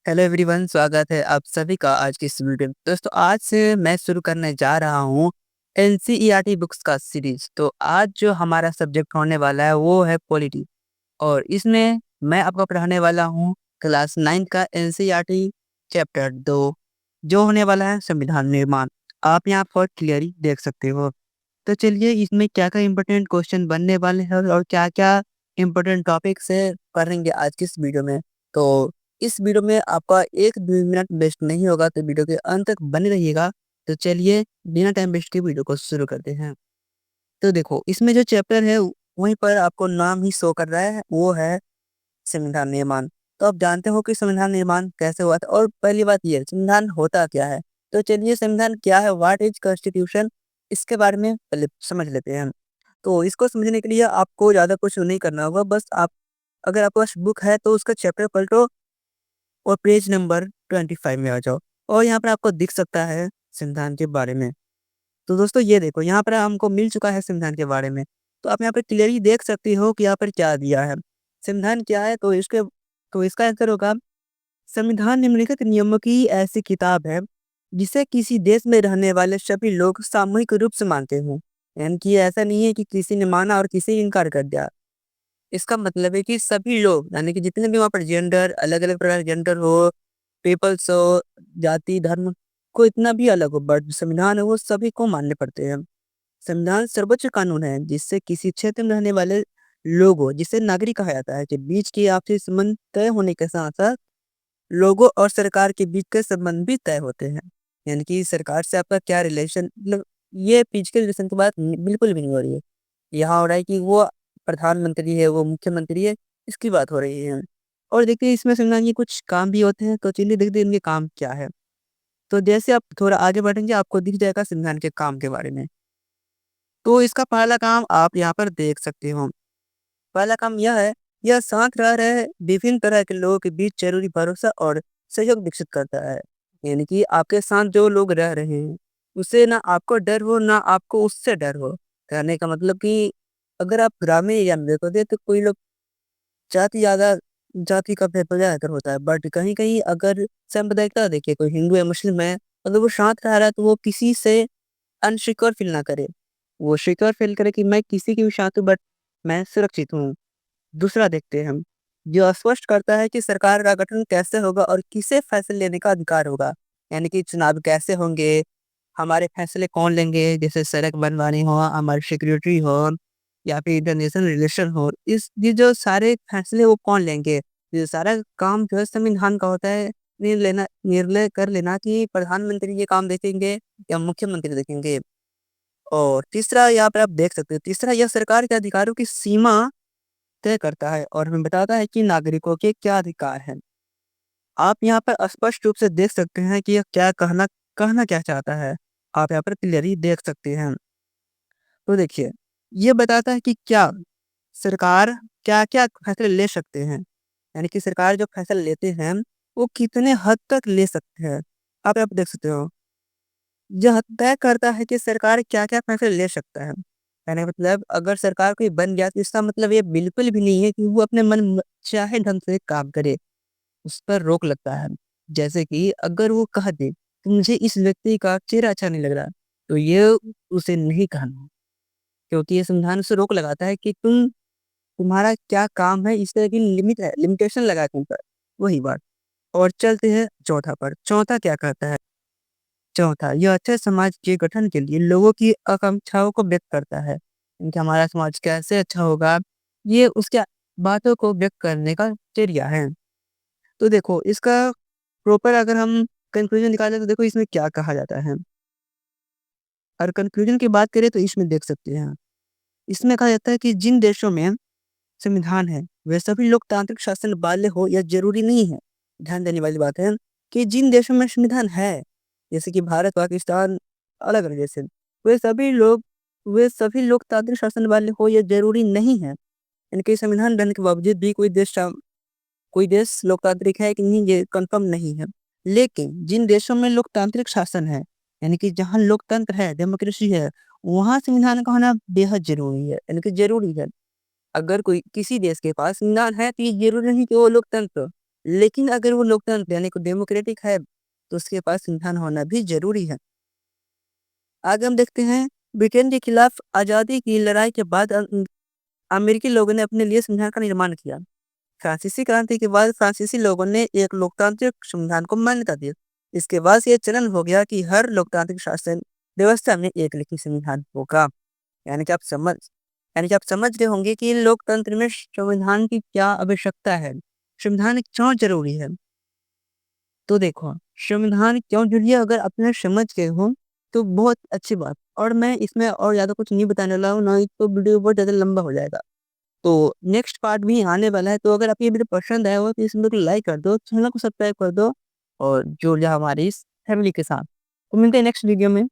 Hello everyone, स्वागत है आप सभी का आज की इस वीडियो में। दोस्तों, आज से मैं शुरू करने जा रहा हूँ एनसीईआरटी बुक्स का सीरीज। तो आज जो हमारा सब्जेक्ट होने वाला है वो है पॉलिटी, और इसमें मैं आपको पढ़ाने वाला हूँ क्लास 9 का एनसीईआरटी चैप्टर 2, जो होने वाला है संविधान निर्माण। आप यहाँ पर क्लियरली देख सकते हो। तो चलिए, इसमें क्या क्या इंपॉर्टेंट क्वेश्चन बनने वाले हैं और क्या क्या इंपॉर्टेंट टॉपिक से पढ़ेंगे आज की इस वीडियो में। तो इस वीडियो में आपका एक भी मिनट वेस्ट नहीं होगा, तो वीडियो के अंत तक बने रहिएगा। तो चलिए, बिना टाइम वेस्ट के वीडियो को शुरू करते हैं। तो देखो, इसमें जो चैप्टर है वहीं पर आपको नाम ही शो कर रहा है, वो है संविधान निर्माण। तो आप जानते हो कि संविधान निर्माण कैसे हुआ था, और पहली बात ये संविधान होता क्या है। तो चलिए, संविधान क्या है, व्हाट इज कॉन्स्टिट्यूशन, इसके बारे में पहले समझ लेते हैं। तो इसको समझने के लिए आपको ज़्यादा कुछ नहीं करना होगा, बस आप, अगर आपके पास बुक है तो उसका चैप्टर पलटो और पेज नंबर 25 में आ जाओ, और यहाँ पर आपको दिख सकता है संविधान के बारे में। तो दोस्तों, ये देखो, यहाँ पर हमको मिल चुका है संविधान के बारे में। तो आप यहाँ पर क्लियरली देख सकते हो कि यहाँ पर क्या दिया है। संविधान क्या है, तो इसका आंसर होगा, संविधान निम्नलिखित नियमों की ऐसी किताब है जिसे किसी देश में रहने वाले सभी लोग सामूहिक रूप से मानते हो। यानी कि ऐसा नहीं है कि किसी ने माना और किसी ने इनकार कर दिया। इसका मतलब है कि सभी लोग, यानी कि जितने भी वहाँ पर जेंडर, अलग अलग प्रकार के जेंडर हो, पीपल्स हो, जाति धर्म, को इतना भी अलग हो, बट संविधान है वो सभी को मानने पड़ते हैं। संविधान सर्वोच्च कानून है जिससे किसी क्षेत्र में रहने वाले लोगों, जिसे नागरिक कहा जाता है, के बीच के आपसी संबंध तय होने के साथ साथ लोगों और सरकार के बीच के संबंध भी तय होते हैं। यानी कि सरकार से आपका क्या रिलेशन, मतलब ये बीच के रिलेशन की बात बिल्कुल भी नहीं हो रही है। यहाँ हो रहा है कि वो प्रधानमंत्री है, वो मुख्यमंत्री है, इसकी बात हो रही है। और देखिए, इसमें संविधान के कुछ काम भी होते हैं, तो चलिए देखते हैं इनके काम क्या है। तो जैसे आप थोड़ा आगे बढ़ेंगे आपको दिख जाएगा संविधान के काम के बारे में। तो इसका पहला काम आप यहाँ पर देख सकते हो। पहला काम यह है, यह साथ रह रहे विभिन्न तरह के लोगों के बीच जरूरी भरोसा और सहयोग विकसित करता है। यानी कि आपके साथ जो लोग रह रहे हैं, उससे ना आपको डर हो ना आपको उससे डर हो। कहने का मतलब कि अगर आप ग्रामीण एरिया में देखोगे तो कोई लोग जाति ज़्यादा, जाति का भेदभाव ज़्यादातर होता है, बट कहीं-कहीं अगर सांप्रदायिकता देखिए, कोई हिंदू है, मुस्लिम है, अगर वो साथ रह रहा है तो वो किसी से अनसिक्योर फ़ील ना करे। वो सिक्योर फ़ील करे कि मैं किसी के भी साथ हूँ, बट मैं सुरक्षित हूँ। दूसरा देखते हैं हम, जो स्पष्ट करता है कि सरकार का गठन कैसे होगा और किसे फैसले लेने का अधिकार होगा। यानी कि चुनाव कैसे होंगे, हमारे फैसले कौन लेंगे, जैसे सड़क बनवानी हो, हमारी सिक्योरिटी हो, या फिर इंटरनेशनल रिलेशन हो, ये जो सारे फैसले वो कौन लेंगे। ये सारा काम जो है संविधान का होता है। निर्णय कर लेना कि प्रधानमंत्री ये काम देखेंगे या मुख्यमंत्री देखेंगे। और तीसरा, यहाँ पर आप देख सकते हो, तीसरा, यह सरकार के अधिकारों की सीमा तय करता है और हमें बताता है कि नागरिकों के क्या अधिकार हैं। आप यहाँ पर स्पष्ट रूप से देख सकते हैं कि यह क्या कहना कहना क्या चाहता है। आप यहाँ पर क्लियरली देख सकते हैं। तो देखिए, ये बताता है कि क्या सरकार क्या-क्या फैसले ले सकते हैं। यानी कि सरकार जो फैसले लेते हैं, वो कितने हद तक ले सकते हैं। आप यहाँ पे देख सकते हो। यह तय करता है कि सरकार क्या-क्या फैसले ले सकता है। यानी मतलब अगर सरकार कोई बन गया तो इसका मतलब ये बिल्कुल भी नहीं है कि वो अपने मन चाहे ढंग से काम करे, उस पर रोक लगता है। जैसे कि अगर वो कह दे कि मुझे इस व्यक्ति का चेहरा अच्छा नहीं लग रहा, तो ये उसे नहीं कहना, क्योंकि ये संविधान उसे रोक लगाता है कि तुम्हारा क्या काम है, इस तरह की लिमिट है, लिमिटेशन लगा है तुम पर, वही बात। और चलते हैं चौथा पर। चौथा क्या कहता है? चौथा, यह अच्छे समाज के गठन के लिए लोगों की आकांक्षाओं को व्यक्त करता है। कि हमारा समाज कैसे अच्छा होगा, ये उसके बातों को व्यक्त करने का ज़रिया है। तो देखो, इसका प्रॉपर अगर हम कंक्लूजन निकालें तो देखो इसमें क्या कहा जाता है। और कंक्लूजन की बात करें तो इसमें देख सकते हैं। इसमें कहा जाता है कि जिन देशों में संविधान है, वे सभी लोकतांत्रिक शासन वाले हो, यह ज़रूरी नहीं है। ध्यान देने वाली बात है कि जिन देशों में संविधान है, जैसे कि भारत, पाकिस्तान, अलग-अलग देश हैं, वे सभी लोग वे सभी लोकतांत्रिक शासन वाले हो, यह ज़रूरी नहीं है। इनके संविधान रहने के बावजूद भी कोई देश लोकतांत्रिक है कि नहीं, ये कन्फर्म नहीं है। लेकिन जिन देशों में लोकतांत्रिक शासन है, यानी कि जहाँ लोकतंत्र है, डेमोक्रेसी है, वहाँ संविधान का होना बेहद ज़रूरी है, यानी कि ज़रूरी है। अगर कोई किसी देश के पास संविधान है तो ये ज़रूरी नहीं कि वो लोकतंत्र हो। लेकिन अगर वो लोकतंत्र यानी कि डेमोक्रेटिक है, तो उसके पास संविधान होना भी ज़रूरी है। आगे हम देखते हैं, ब्रिटेन के खिलाफ आज़ादी की लड़ाई के बाद अमेरिकी लोगों ने अपने लिए संविधान का निर्माण किया। फ्रांसीसी क्रांति के बाद फ्रांसीसी लोगों ने एक लोकतांत्रिक संविधान को मान्यता दी। इसके बाद से ये चलन हो गया कि हर लोकतांत्रिक शासन व्यवस्था में एक लिखित संविधान होगा। यानी कि आप समझ यानी कि आप समझ रहे होंगे कि लोकतंत्र में संविधान की क्या आवश्यकता है, संविधान क्यों ज़रूरी है। तो देखो, संविधान क्यों ज़रूरी है अगर आपने समझ गए हो, तो बहुत अच्छी बात। और मैं इसमें और ज़्यादा कुछ नहीं बताने वाला हूँ, नहीं तो वीडियो बहुत ज़्यादा लंबा हो जाएगा। तो नेक्स्ट पार्ट भी आने वाला है, तो अगर आपको ये वीडियो पसंद आया हो तो इस वीडियो को लाइक कर दो, चैनल को सब्सक्राइब कर दो और जुड़ जाओ हमारी इस फैमिली के साथ। तो मिलते हैं नेक्स्ट वीडियो में।